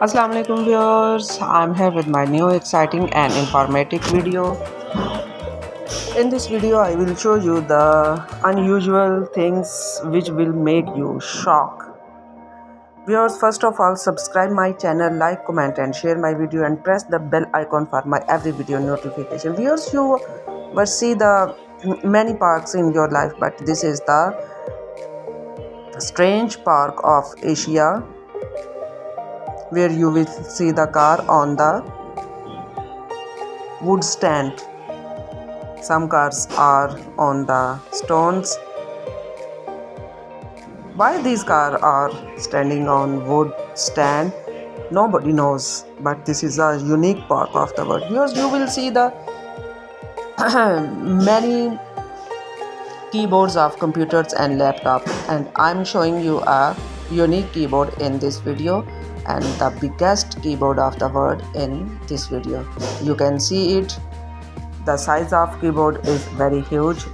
Assalamu alaikum viewers, I'm here with my new exciting and informative video. In this video I will show you the unusual things which will make you shock. Viewers, first of all, subscribe my channel, like, comment and share my video and press the bell icon for my every video notification. Viewers, you must see the many parks in your life, but this is the strange park of Asia, where you will see the car on the wood stand. Some cars are on the stones. Why these cars are standing on wood stand, nobody knows, but this is a unique park of the world. Here you will see the many keyboards of computers and laptop, and I'm showing you a unique keyboard in this video and the biggest keyboard of the world in this video. You can see it. The size of keyboard is very huge,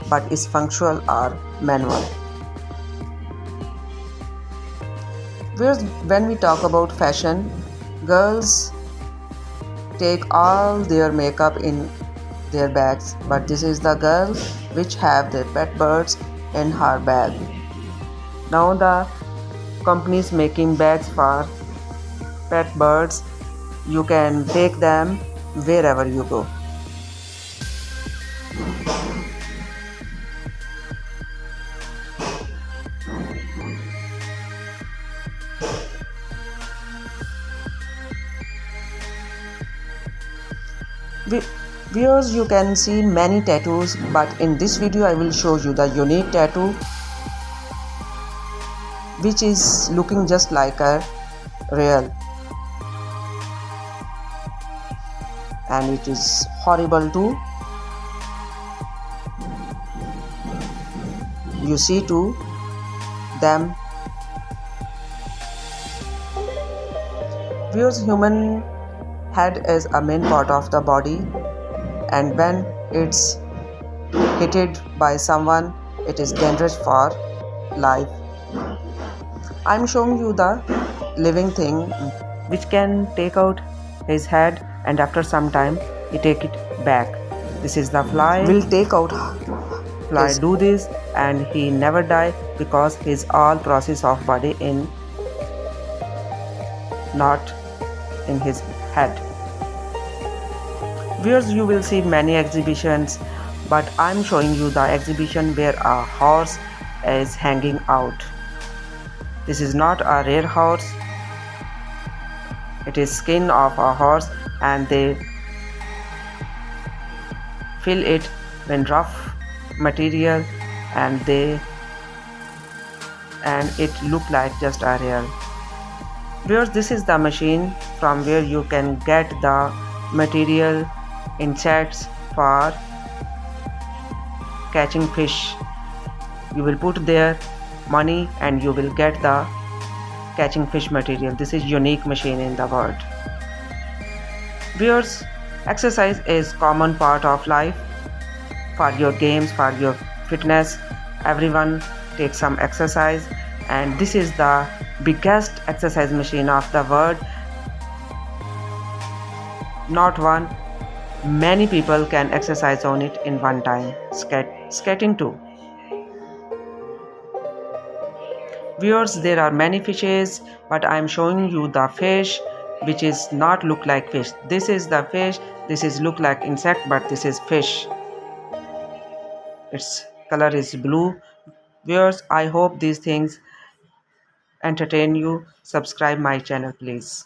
but is functional or manual. When we talk about fashion, girls take all their makeup in their bags, but this is the girl which have their pet birds in her bag. Now the companies making bags for pet birds, you can take them wherever you go. Viewers, you can see many tattoos, but in this video I will show you the unique tattoo which is looking just like a real, and it is horrible too. You see to them. Viewers, human head is a main part of the body, and when it's hit by someone, it is dangerous for life. I'm showing you the living thing which can take out his head, and after some time he take it back. This is the fly. Will take out fly do this, and he never die because his all process of body in not in his head. Viewers, you will see many exhibitions, but I'm showing you the exhibition where a horse is hanging out. This is not a rare horse. It is skin of a horse, and they fill it with rough material, and it look like just a real. Viewers, this is the machine from where you can get the material insects for catching fish. You will put there money and you will get the catching fish material. This is unique machine in the world. Viewers, exercise is common part of life. For your games, for your fitness, everyone takes some exercise, and this is the biggest exercise machine of the world. Not one, many people can exercise on it in one time. Skating too. Viewers, there are many fishes, but I am showing you the fish which is not look like fish. This is the fish. This is look like insect, but this is fish. Its color is blue. Viewers, I hope these things entertain you. Subscribe my channel, please.